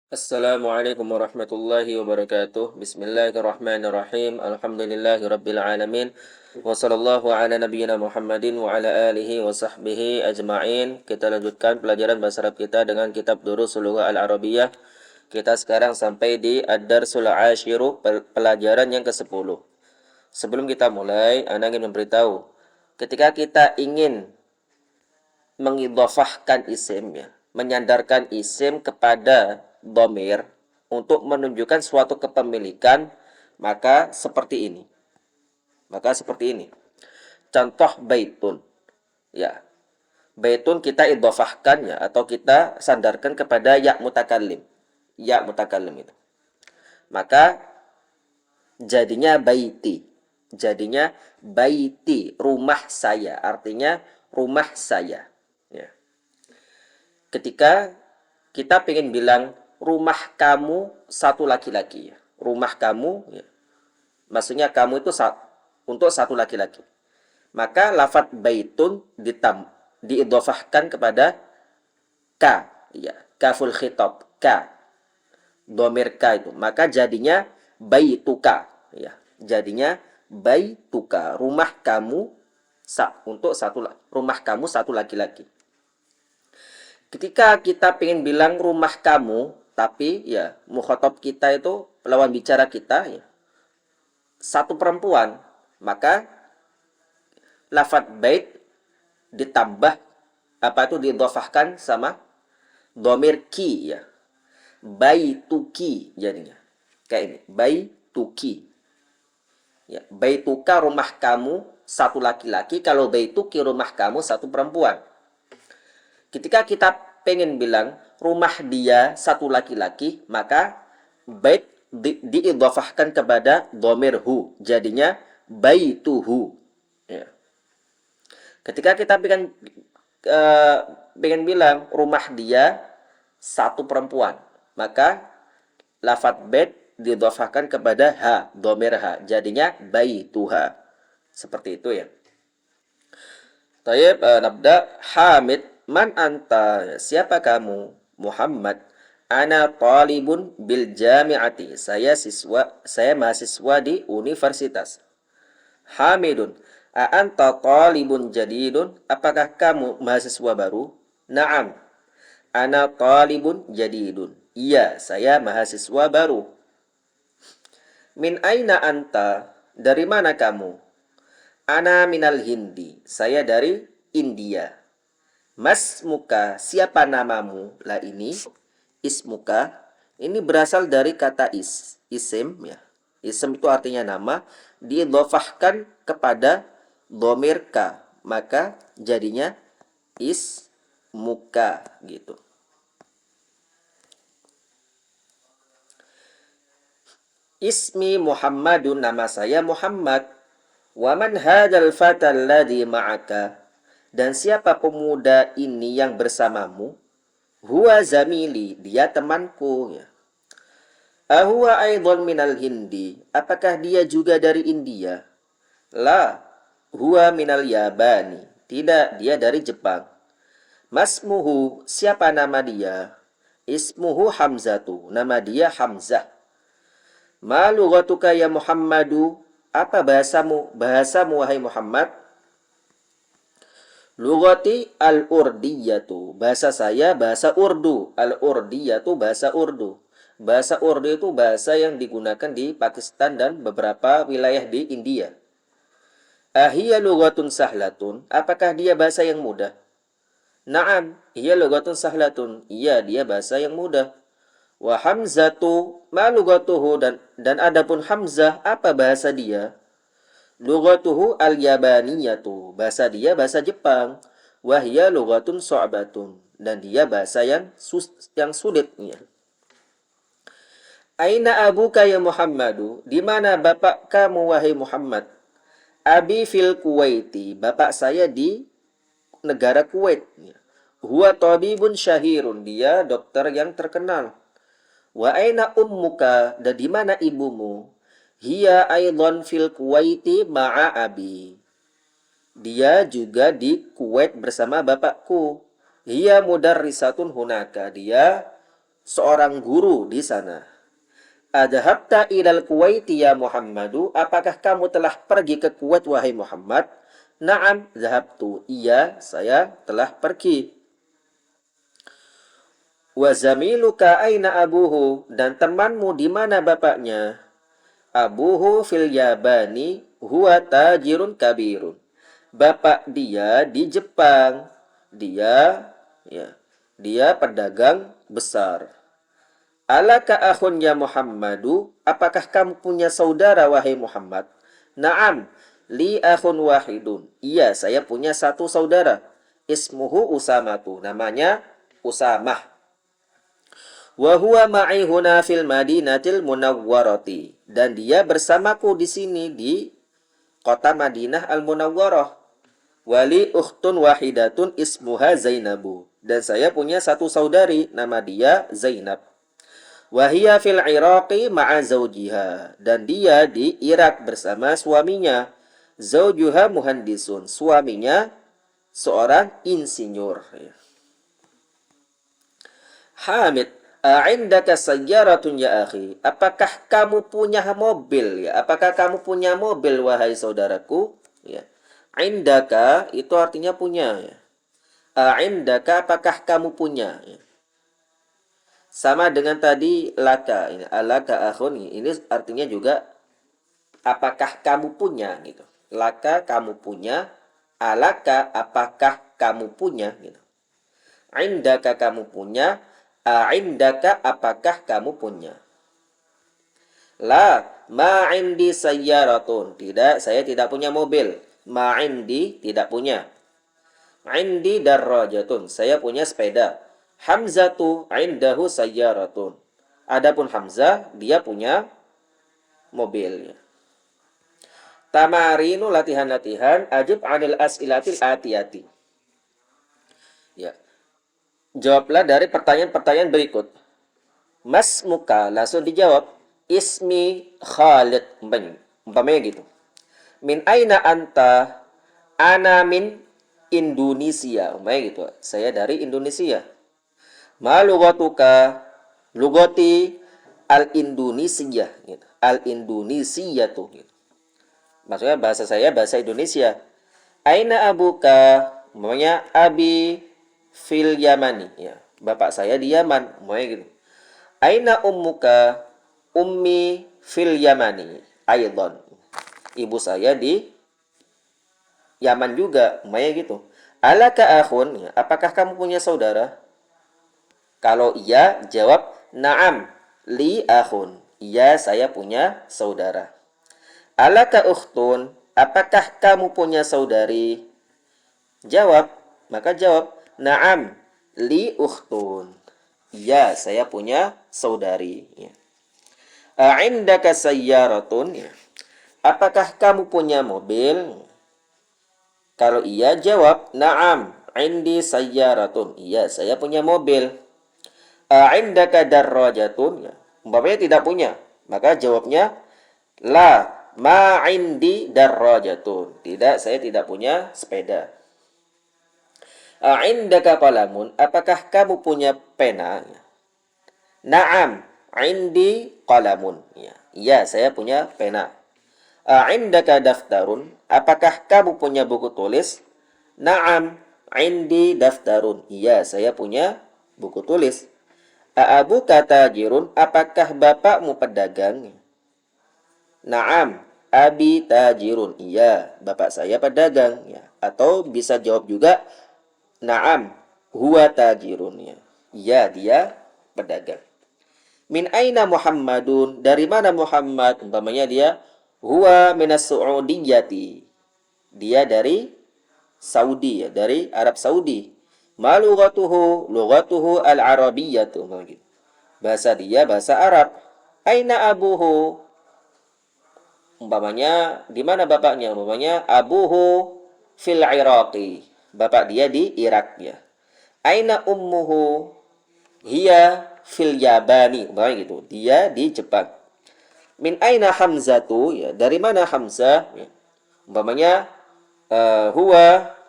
Assalamualaikum warahmatullahi wabarakatuh. Bismillahirrahmanirrahim. Alhamdulillahi rabbil alamin. Wa sallallahu ala nabiyyina Muhammadin wa ala alihi wa sahbihi ajma'in. Kita lanjutkan pelajaran bahasa Arab kita dengan kitab Durusul Lughah Al-Arabiyyah. Kita sekarang sampai di Ad-Darsul Ashiru, pelajaran yang ke-10. Sebelum kita mulai, Ana ingin memberitahu, ketika kita ingin mengidhafahkan isim, ya, menyandarkan isim kepada dhamir untuk menunjukkan suatu kepemilikan, maka seperti ini. Contoh baitun. Ya. Baitun kita idhafahkan, ya, atau kita sandarkan kepada ya mutakallim. Ya mutakallim itu. Maka jadinya baiti. Jadinya baiti, rumah saya. Artinya rumah saya. Ya. Ketika kita pengen bilang rumah kamu satu laki-laki, ya. Rumah kamu, ya. Maksudnya kamu itu untuk satu laki-laki. Maka lafadz baitun diidhofahkan kepada ka, ya. Kaful khitab, ka. Dhamir ka itu. Maka jadinya baituka, ya. Jadinya baituka, rumah kamu untuk rumah kamu satu laki-laki. Ketika kita pengen bilang rumah kamu, tapi ya mukhatab kita itu lawan bicara kita, ya, satu perempuan, maka lafadz bait ditambah diidhofahkan sama dhamir ki, ya. Baituki jadinya. Kayak ini, baituki. Ya, baituka rumah kamu satu laki-laki, kalau baituki rumah kamu satu perempuan. Ketika kita pengen bilang rumah dia satu laki-laki, maka bait diidhafahkan kepada dhamir hu. Jadinya baituhu. Ya. Ketika kita pengen bilang rumah dia satu perempuan, maka lafadz bait diidhafahkan kepada ha, dhamir ha. Jadinya baituha. Seperti itu, ya. Tayyib, nabda. Hamid, man anta? Siapa kamu? Muhammad. Ana talibun bil jami'ati. Saya mahasiswa di universitas. Hamidun, a anta talibun jadidun? Apakah kamu mahasiswa baru? Naam. Ana talibun jadidun. Iya, saya mahasiswa baru. Min aina anta? Dari mana kamu? Ana minal Hindi. Saya dari India. Mas muka, siapa namamu? Lah ini ismuka. Ini berasal dari kata isim, ya. Isim itu artinya nama, diidhofahkan kepada dhamir ka. Maka jadinya ismuka gitu. Ismi Muhammadun, nama saya Muhammad. Wa man hadzal fatal ladzi ma'aka? Dan siapa pemuda ini yang bersamamu? Huwa zamili, dia temanku, ya. Ahuwa aidan minal Hindi? Apakah dia juga dari India? La, huwa minal Yabani. Tidak, dia dari Jepang. Masmuhu, siapa nama dia? Ismuhu Hamzatu, nama dia Hamzah. Ma lughatuka ya Muhammadu? Apa bahasamu? Bahasamu wahai Muhammad? Lughati al-urdiyatu. Bahasa saya bahasa Urdu. Al-urdiyatu bahasa Urdu. Bahasa Urdu itu bahasa yang digunakan di Pakistan dan beberapa wilayah di India. Ahiyya lughatun sahlatun? Apakah dia bahasa yang mudah? Naam, hiya lughatun sahlatun. Iya, dia bahasa yang mudah. Wa Hamzatu ma lughatuhu? Dan adapun Hamzah, apa bahasa dia? Lughatuhu al-yabaniyatu. Bahasa dia bahasa Jepang. Wa hiya lughatun su'batun. Dan dia bahasa yang sulit, ya. Aina abuka ya Muhammadu? Di mana bapak kamu wahai Muhammad? Abi fil Kuwaiti. Bapak saya di negara Kuwait, ya. Huwa tabibun syahirun. Dia dokter yang terkenal. Wa aina ummuka? Dan di mana ibumu? Hiya aidan fil Kuwaiti ma'a abi. Dia juga di Kuwait bersama bapakku. Hiya mudarrisatun hunaka. Dia seorang guru di sana. Adhabta ilal Kuwaiti ya Muhammadu, apakah kamu telah pergi ke Kuwait wahai Muhammad? Na'am, zahabtu. Iya, saya telah pergi. Wa zamiluka aina abuhu, dan temanmu di mana bapaknya? Abuhu fil Yabani huwa tajirun kabirun. Bapak dia di Jepang. Dia ya, dia pedagang besar. Alaka akhun ya Muhammadu, apakah kamu punya saudara wahai Muhammad? Naam, li akhun wahidun. Iya, saya punya satu saudara. Ismuhu Usamatu, namanya Usamah. Wa huwa ma'i huna fil Madinatil Munawwarati, dan dia bersamaku di sini di kota Madinah Al-Munawwarah. Wali ukhtun wahidatun ismuha Zainabu, dan saya punya satu saudari nama dia Zainab. Wahia fil Iraqi ma'a zawjiha, dan dia di Irak bersama suaminya. Zawjuha muhandisun, suaminya seorang insinyur. Hamid, a'indaka sayyaratun ya akhi, apakah kamu punya mobil ya? Apakah kamu punya mobil wahai saudaraku? Ya. Indaka itu artinya punya ya. A'indaka, apakah kamu punya ya? Sama dengan tadi laka, ini alaka akhun, ini artinya juga apakah kamu punya gitu. Laka kamu punya, alaka apakah kamu punya gitu. Indaka kamu punya, indaka apakah kamu punya. La ma indi sayyaratun, tidak, saya tidak punya mobil. Ma indi tidak punya. Indi darrajatun, saya punya sepeda. Hamzatu indahu sayyaratun. Adapun Hamzah, dia punya mobil. Tamarinu, latihan-latihan. Ajib anil as'ilatil atiyati. Ya. Jawablah dari pertanyaan-pertanyaan berikut. Mas muka, langsung dijawab. Ismi Khalid. Umpamanya gitu. Min aina anta? Ana min Indonesia. Umpamanya gitu. Saya dari Indonesia. Ma lugatuka, lugati al-Indonesia gitu. Al-Indonesia tuh gitu. Maksudnya bahasa saya bahasa Indonesia. Aina abuka, namanya abi fil Yamani ya. Bapak saya di Yaman, namanya gitu. Aina ummuka, ummi fil Yamani aidon. Ibu saya di Yaman juga, namanya gitu. Alaka akhun, apakah kamu punya saudara? Kalau iya, jawab na'am, li akhun. Iya, saya punya saudara. Alaka ukhtun, apakah kamu punya saudari? Jawab, maka jawab na'am, li ukhtun. Iya, saya punya saudari. Ya. A'indaka sayyaratun, ya. Apakah kamu punya mobil? Kalau iya, jawab na'am, indi sayyaratun. Iya, saya punya mobil. Indaka darrajatun, ya. Umpamanya tidak punya, maka jawabnya la ma indi darrajatun. Tidak, saya tidak punya sepeda. Indaka qalamun, apakah kamu punya pena? Naam, indi qalamun. Ya, iya, saya punya pena. Indaka daftarun, apakah kamu punya buku tulis? Naam, indi daftarun. Iya, saya punya buku tulis. Abu kata jirun, apakah bapakmu pedagang? Naam, abi tajirun. Iya, bapak saya pedagang. Ya. Atau bisa jawab juga, naam, huwa tajirun. Ya. Iya, dia pedagang. Min aina Muhammadun, dari mana Muhammad? Umpamanya dia, huwa minas Su'udiyati. Dia dari Saudi, ya, dari Arab Saudi. Ma lughatuhu al-arabiyyatu. Bahasa dia bahasa Arab. Aina abuhu? Umpamanya di mana bapaknya? Umpamanya abuhu fil Iraqi. Bapak dia di Irak ya. Aina ummuhu? Hiya fil Yabani. Umpamanya gitu. Dia di Jepang. Min aina Hamzatu? Ya, dari mana Hamzah? Ya. Umpamanya huwa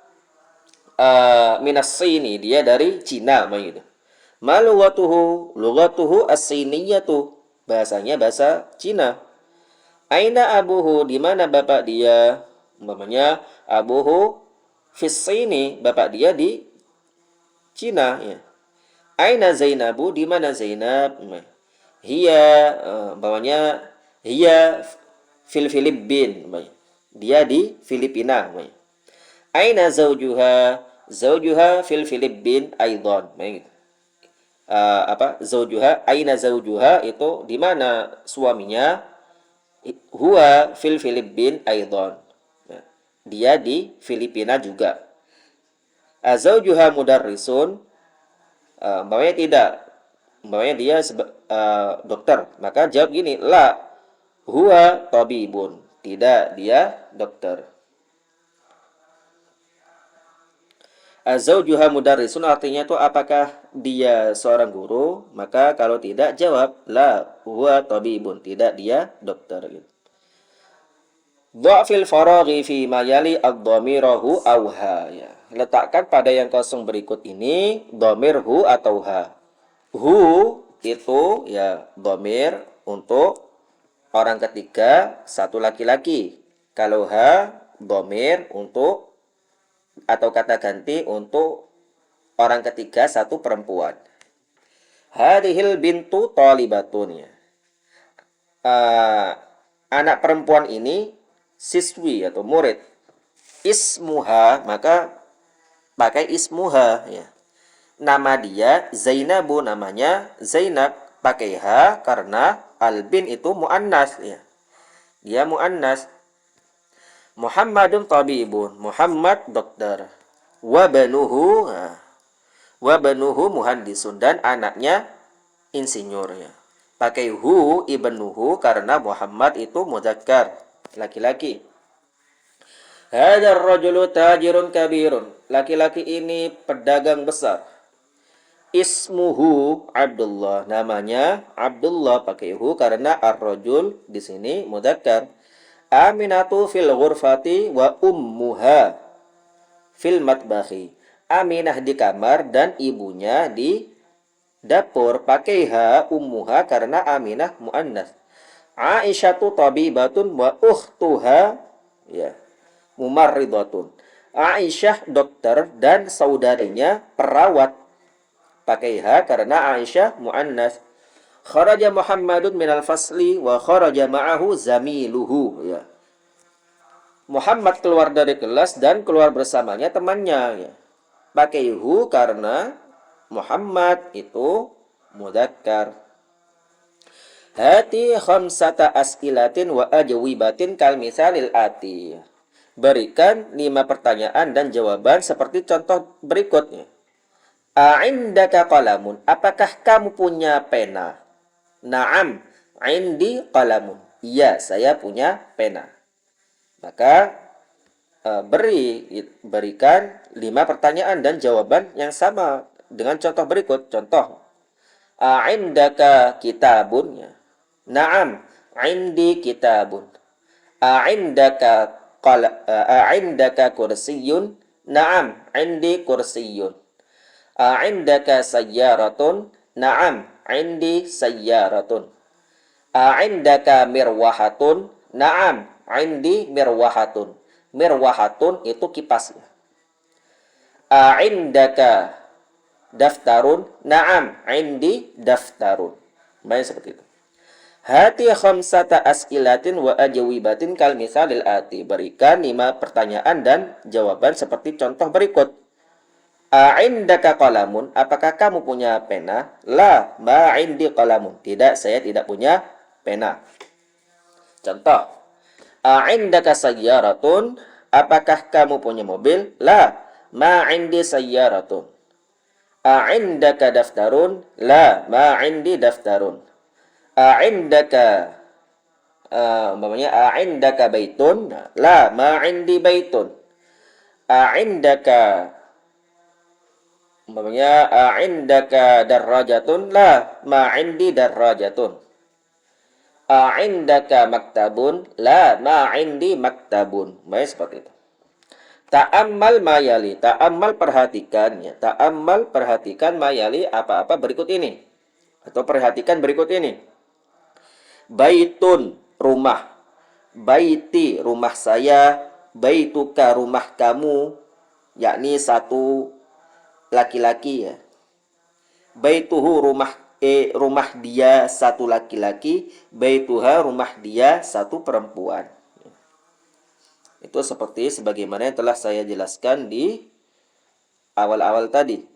minas Sini, dia dari Cina begitu. Ma lughatuhu as-siniyatu. Bahasanya bahasa Cina. Aina abuhu, di mana bapak dia? Umpamanya abuhu fis Sini, bapak dia di Cina ya. Aina Zainabu, di mana Zainab? Hiya, umpamanya hiya fil Filipin, dia di Filipina. Aina zaujuha, zaujuha fil Filipin aidan. Zaujuha, aina zaujuha itu di mana suaminya? Huwa fil Filipin aidan. Dia di Filipina juga. Zaujuha mudarrisun, umpamanya tidak, umpamanya dia dokter, maka jawab gini, la huwa tabibun, tidak, dia dokter. Zaujuha mudarrisun artinya itu apakah dia seorang guru, maka kalau tidak jawab la huwa tabibun, tidak, dia dokter gitu. Dha'fil faraghi fi mayali ad-dhamirahu auha ya. Letakkan pada yang kosong berikut ini dhamir hu atau ha. Hu itu ya dhamir untuk orang ketiga, satu laki-laki. Kalau ha dhamir untuk atau kata ganti untuk orang ketiga, satu perempuan. Hadhil bintu talibatun ya. Anak perempuan ini siswi atau murid. Ismuha, maka pakai ismuha ya. Nama dia Zainabu, namanya Zainab, pakai ha karena albin itu muannas ya. Dia muannas. Muhammadun tabibun, Muhammad dokter. Wa banuhu, wa banuhu muhandisun, dan anaknya insinyur ya. Pakai hu ibnuhu karena Muhammad itu mudzakkar, laki-laki. Hadzal rajulu tajirun kabirun. Laki-laki ini pedagang besar. Ismuhu Abdullah, namanya Abdullah, pakai hu karena ar-rajul di sini mudzakkar. Aminatu fil ghurfati wa ummuha fil matbahi. Aminah di kamar dan ibunya di dapur, pakai ha ummuha karena Aminah muannas. Aisyatu tabibatun wa ukhtuha ya mumarridatun. Aisyah dokter dan saudarinya perawat, pakai ha karena Aisyah muannas. Kharaja Muhammadun minal fasli wa kharaja ma'ahu zamiluhu ya. Muhammad keluar dari kelas dan keluar bersamanya temannya ya. Pakai hu karena Muhammad itu mudzakkar. Hati khamsata as'ilatin wa ajwibatin kal misalil ati. Berikan 5 pertanyaan dan jawaban seperti contoh berikutnya. A'indaka qalamun, apakah kamu punya pena? Na'am, 'indi qalamun. Iya, saya punya pena. Maka berikan 5 pertanyaan dan jawaban yang sama dengan contoh berikut. Contoh, a'indaka kitabun? Na'am, 'indi kitabun. A'indaka kursiyun? Na'am, 'indi kursiyun. A'indaka sayyaratun? Na'am, 'indi sayyaratun. A'indaka mirwahatun? Na'am, 'indi mirwahatun. Mirwahatun itu kipasnya. A'indaka daftarun? Na'am, 'indi daftarun. Baik, seperti itu. Hati khamsata as'ilatin wa ajwibatin kal misalil ati. Berikan 5 pertanyaan dan jawaban seperti contoh berikut. A'indaka qalamun, apakah kamu punya pena? La, ma 'indi qalamun. Tidak, saya tidak punya pena. Contoh, a'indaka sayyaratun, apakah kamu punya mobil? La, ma 'indi sayyaratun. A'indaka daftarun? La, ma 'indi daftarun. A'indaka a'indaka baitun? La, ma 'indi baitun. A'indaka a'indaka darrajatun? La, ma 'indi darrajatun. A'indaka maktabun? La, ma 'indi maktabun. Baik, seperti itu. Ta'ammal mayali. Ta'ammal perhatikan ya. Ta'ammal perhatikan mayali apa-apa berikut ini. Atau perhatikan berikut ini. Baitun rumah. Baiti rumah saya. Baituka rumah kamu. Yakni satu laki-laki ya. Baituhu rumah dia satu laki-laki. Baituha rumah dia satu perempuan. Itu seperti sebagaimana yang telah saya jelaskan di awal-awal tadi.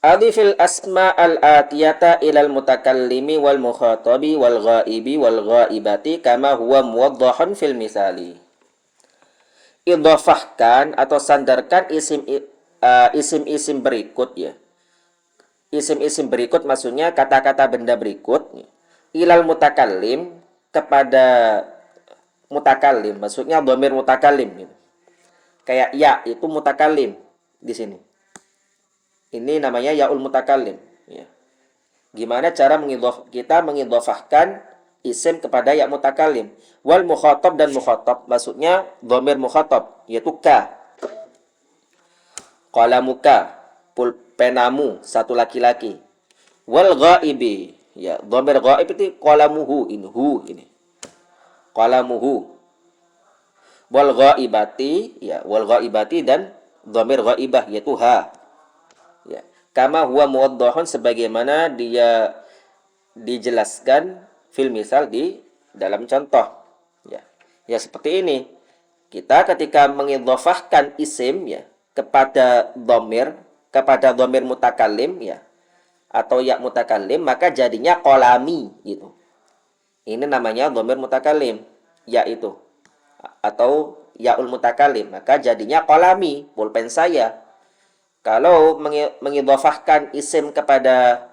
Adifil asma al-atiyata ilal mutakallimi wal mukhatabi wal ghaibi wal ghaibati kama huwa muwaddahun fil misali. Idhafahkan atau sandarkan isim-isim berikut ya. Isim-isim berikut maksudnya kata-kata benda berikut ilal mutakallim kepada mutakallim, maksudnya dhamir mutakallim gitu. Kayak ya itu mutakallim di sini. Ini namanya yaul mutakallim ya. Gimana cara kita mengidhafahkan isim kepada ya mutakallim? Wal mukhatab dan mukhatab maksudnya dhamir mukhatab yaitu ka. Qalamuka pulpenamu satu laki-laki. Wal ghaibi ya, dhamir ghaib itu qalamuhu ini. Qalamuhu. Wal ghaibati ya, wal ghaibati dan dhamir ghaibah yaitu ha. Ya, kama huwa muwaddahun sebagaimana dia dijelaskan fil misal di dalam contoh. Ya. Ya seperti ini. Kita ketika mengidhafahkan isim ya kepada dhamir mutakallim ya atau ya mutakallim maka jadinya qalami gitu. Ini namanya dhamir mutakallim ya itu atau yaul mutakallim maka jadinya qalami pulpen saya. Kalau mengidhafahkan isim kepada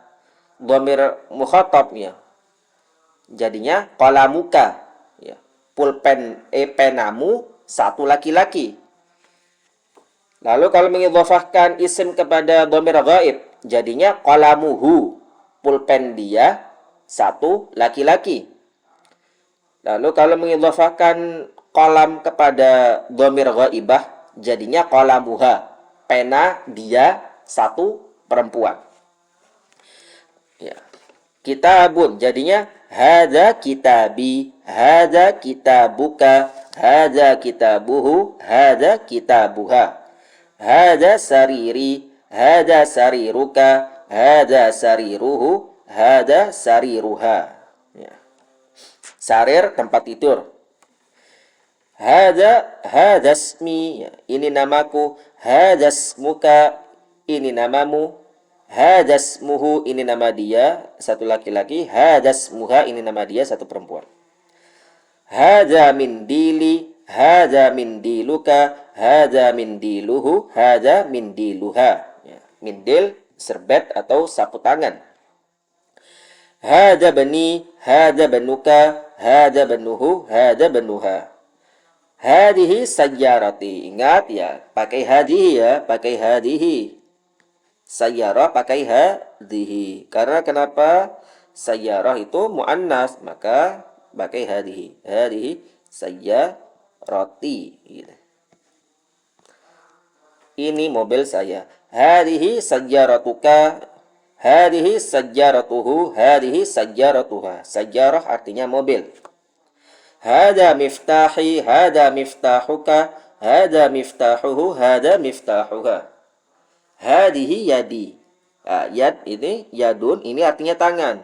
dhamir mukhatab ya jadinya qalamuka ya pulpen penamu satu laki-laki. Lalu kalau mengidhafahkan isim kepada dhamir ghaib jadinya qalamuhu pulpen dia satu laki-laki. Lalu kalau mengidhafahkan qalam kepada dhamir ghaibah jadinya qalamuha pena dia satu perempuan. Ya. Kitabun jadinya hadza kitabi, hadza kitabuka, hadza kitabuhu, hadza kitabuha. Hadza sariri, hadza sariruka, hadza sariruhu, hadza sariruha. Ya. Sarir tempat tidur. Hadza ismi, ini namaku. Hadza ismuka, ini namamu. Hadza ismuhu, ini nama dia, satu laki-laki. Hadza ismuha, ini nama dia, satu perempuan. Hadza mindili, hadza mindiluka, hadza mindiluhu, hadza mindiluha. Ya, mindil, serbet atau sapu tangan. Hadza bani, hadza banuka, hadza banuhu, hadza banuha. Hadihi sayyarati. Ingat ya, pakai hadihi ya, pakai hadihi. Sayyarah pakai hadihi. Karena kenapa? Sayyarah itu muannas, maka pakai hadihi. Hadihi sayyarati. Gitu. Ini mobil saya. Hadihi sayyaratuka, hadihi sayyaratuhu, hadihi sayyaratuha. Sayyarah artinya mobil. Hada miftahi, hada miftahuka, hada miftahuhu, hada miftahuha. Hadihi yadi. Yad ini, yadun, ini artinya tangan.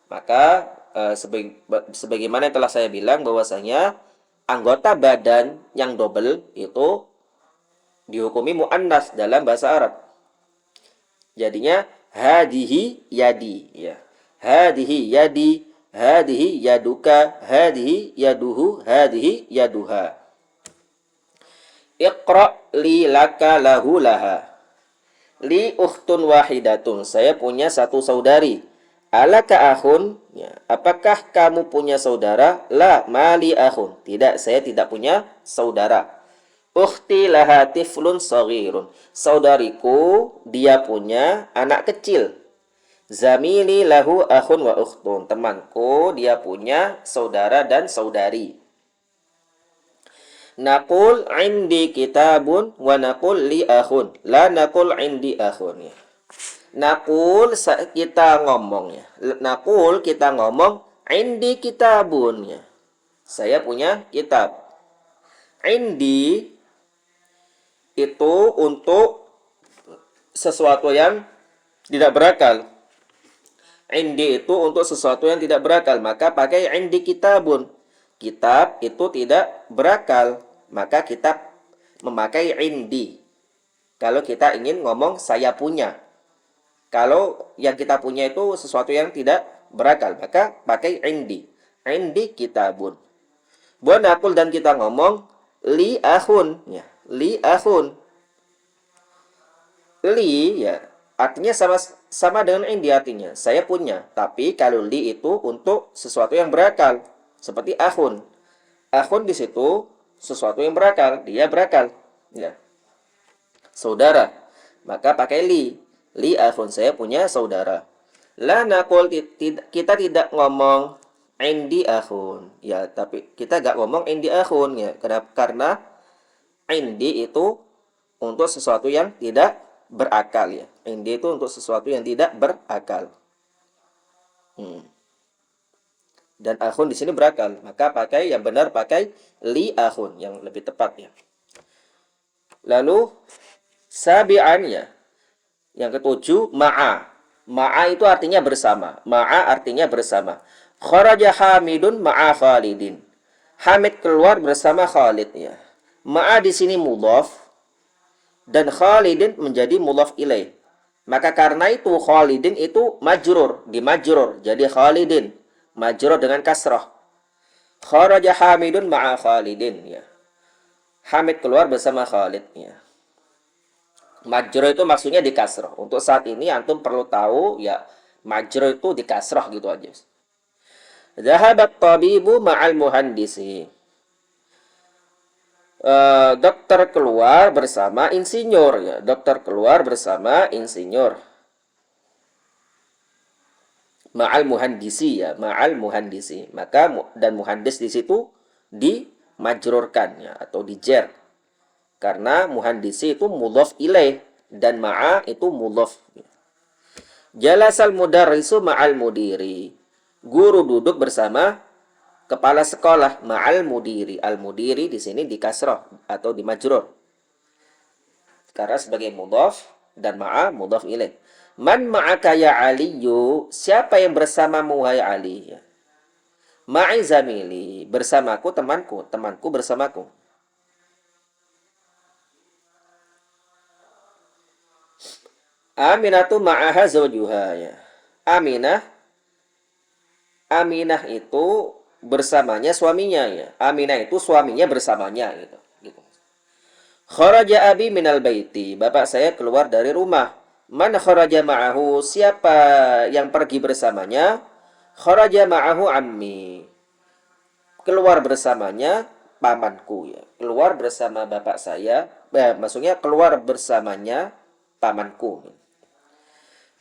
Maka sebagaimana yang telah saya bilang bahwasanya anggota badan yang double itu dihukumi muannas dalam bahasa Arab. Jadinya hadihi yadi. Ya. Hadihi yadi. Hadihi yaduka, hadihi yaduhu, hadihi yaduha. Iqra li laka lahu laha. Li ukhtun wahidatun. Saya punya satu saudari. Alaka akhun. Ya. Apakah kamu punya saudara? La mali akhun. Tidak, saya tidak punya saudara. Ukhti laha tiflun saghirun. Saudariku, dia punya anak kecil. Zamili lahu akhun wa ukhtun. Temanku dia punya saudara dan saudari. Naqul indi kitabun wa naqul li akhun. La naqul indi akhun. Ya. Naqul kita ngomong ya. Naqul kita ngomong indi kitabun ya. Saya punya kitab. Indi itu untuk sesuatu yang tidak berakal. Indi itu untuk sesuatu yang tidak berakal, maka pakai indi kitabun. Kitab itu tidak berakal, maka kita memakai indi. Kalau kita ingin ngomong saya punya. Kalau yang kita punya itu sesuatu yang tidak berakal, maka pakai indi. Indi kitabun. Buat nakul dan kita ngomong li ahun, ya. Li ahun. Li ya artinya sama dengan indi artinya. Saya punya. Tapi kalau li itu untuk sesuatu yang berakal. Seperti ahun. Ahun di situ sesuatu yang berakal. Dia berakal. Ya. Saudara. Maka pakai li. Li ahun. Saya punya saudara. La naqul kita tidak ngomong indi ahun. Ya, tapi kita gak ngomong indi ahun. Ya. Kenapa? Karena indi itu untuk sesuatu yang tidak berakal ya. Indi itu untuk sesuatu yang tidak berakal. Dan akhun di sini berakal, maka pakai yang benar pakai li akhun yang lebih tepat ya. Lalu sabi'an ya. Yang ketujuh ma'a. Ma'a itu artinya bersama. Ma'a artinya bersama. Kharaja Hamidun ma'a Khalidin. Hamid keluar bersama Khalid ya. Ma'a di sini mudhaf dan Khalidin menjadi mudhaf ilaih. Maka karena itu Khalidin itu majrur, dimajrur. Jadi Khalidin majrur dengan kasrah. Kharaja Hamidun ma'a Khalidin ya. Hamid keluar bersama Khalid ya. Majrur itu maksudnya di kasrah. Untuk saat ini antum perlu tahu ya majrur itu di kasrah gitu aja. Zahabat tabibu ma'al muhandisi. Dokter keluar bersama insinyur ya. Dokter keluar bersama insinyur. Ma'al muhandisi ya, ma'al muhandisi. Maka dan muhandis di situ dimajrurkan ya atau dijer. Karena muhandisi itu mudhaf ilaih dan ma'a itu mudhaf. Jalasal mudarrisu ma'al mudiri. Guru duduk bersama kepala sekolah ma'al mudiri. Al-mudiri di sini di kasrah atau di majrur. Karena sebagai mudhaf dan ma'a mudhaf ilaih. Man ma'aka ya Aliyu? Siapa yang bersamamu wahai Ali? Ma'i zamili. Bersamaku temanku. Temanku bersamaku. Aminatu ma'aha zawjuha ya. Aminah itu bersamanya suaminya ya. Aminah itu suaminya bersamanya gitu. Kharaja abi minal baiti. Bapak saya keluar dari rumah. Man kharaja ma'ahu? Siapa yang pergi bersamanya? Kharaja ma'ahu ammi. Keluar bersamanya pamanku ya. Keluar bersama bapak saya. Maksudnya keluar bersamanya pamanku.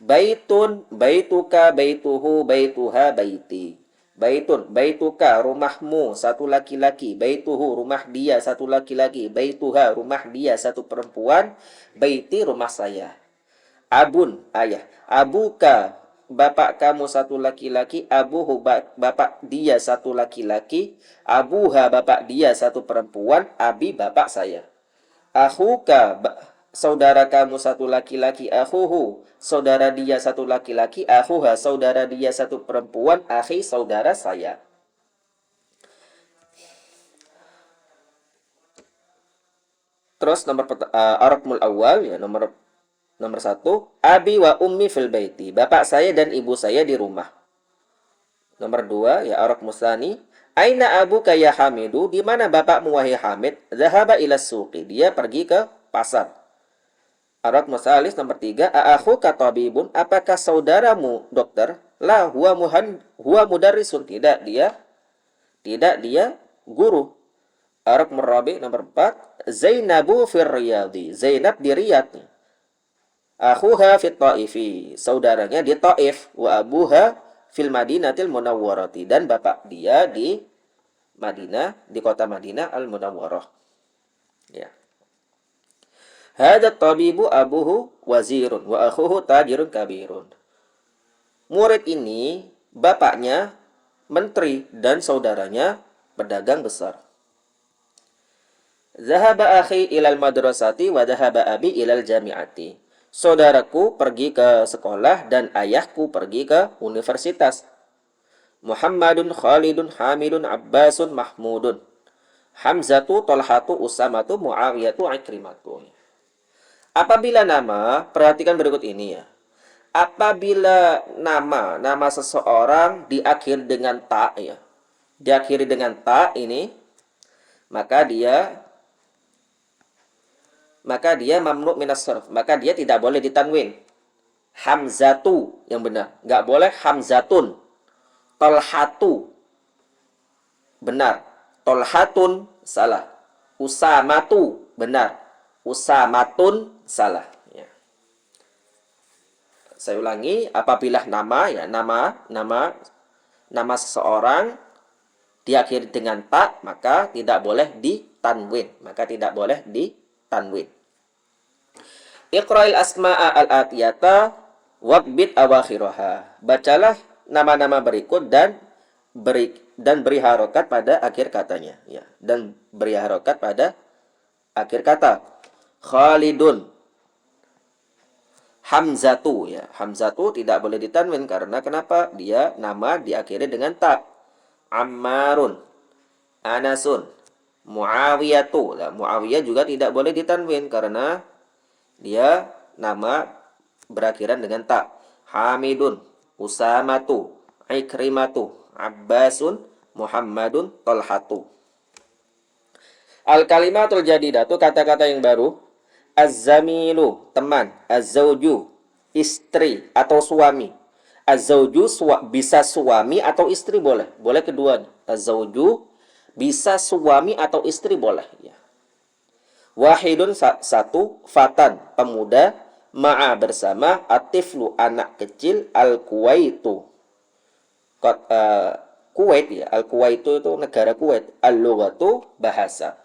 Baitun, baituka, baituhu, baituha, baiti. Baitun, baituka, rumahmu, satu laki-laki. Baituhu, rumah dia, satu laki-laki. Baituha, rumah dia, satu perempuan. Baiti, rumah saya. Abun, ayah. Abuka, bapak kamu satu laki-laki. Abuhu, bapak dia satu laki-laki. Abuha, bapak dia satu perempuan. Abi, bapak saya. Akhuka, saudara kamu satu laki-laki. Akhuhu, saudara dia satu laki-laki. Akhuha, saudara dia satu perempuan. Akhi, saudara saya. Terus nomor Arabul awal ya, nomor 1. Abi wa ummi fil baiti. Bapak saya dan ibu saya di rumah. Nomor 2 ya Arab musani. Aina abuka ya Hamidu? Di mana bapakmu wahai Hamid? Zahaba ila suqi. Dia pergi ke pasar. Arab musalis nomor 3. A'akhuka tabibun? Apakah saudaramu dokter? La huwa mudarrisun. Tidak dia guru. Arab murabi nomor 4. Zainabu fir riyadi. Zainab di Riyadh. Akhuha fit Taifi, saudaranya di Taif, wa abuha fil Madinatil Munawwarati, dan bapak dia di Madinah, di kota Madinah Al-Munawwarah. Ya. Hada tabibu abuhu wazirun wa akhuhu tajirun kabirun. Murid ini bapaknya menteri dan saudaranya pedagang besar. Zahaba akhi ilal madrasati wa zahaba abi ilal jami'ati. Saudaraku pergi ke sekolah dan ayahku pergi ke universitas. Muhammadun Khalidun Hamidun Abbasun Mahmudun. Hamzatu Tolhatu Usamatu Muawiyatu Ikrimatu. Apabila nama, perhatikan berikut ini ya. Apabila nama seseorang diakhiri dengan ta ya. Diakhiri dengan ta ini, maka dia mamnu minas sarf, maka dia tidak boleh ditanwin. Hamzatu yang benar, nggak boleh hamzatun. Tolhatu benar, tolhatun salah. Usamatu benar, usamatun salah. Ya. Saya ulangi, apabila nama seseorang diakhiri dengan ta, maka tidak boleh ditanwin, Iqra'il asma'a al-atiyata waqbit awakhiraha. Bacalah nama-nama berikut dan beri harokat pada akhir katanya, ya. Dan beri harokat pada akhir kata. Khalidun, Hamzatu, ya. Hamzatu tidak boleh ditanwin karena kenapa? Dia nama diakhiri dengan ta. Ammarun, Anasun, Muawiyatu. Nah, Muawiyah juga tidak boleh ditanwin karena dia nama berakhiran dengan ta. Hamidun, Usamatu, Ikrimatu, Abbasun, Muhammadun, Tolhatu. Al-kalimatul jadidatu, kata-kata yang baru. Az-zamilu, teman. Az-zawju, istri atau suami. Az-zawju bisa suami atau istri boleh. Boleh keduanya. Az-zawju bisa suami atau istri boleh. Ya. Wahidun satu, fatan pemuda, ma'a bersama, atiflu anak kecil, al-kuwaitu. Kuwait ya, al-Kuwaitu itu negara Kuwait, al-lughatu bahasa.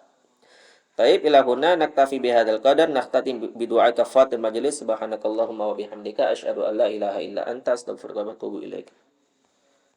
Taib ila huna naktafi bihadzal qadar, nakhtatim bi du'a kafatil majlis. Subhanakallahumma wa bihamdika asyhadu an la ilaha illa anta astaghfiruka wa atubu ilaik.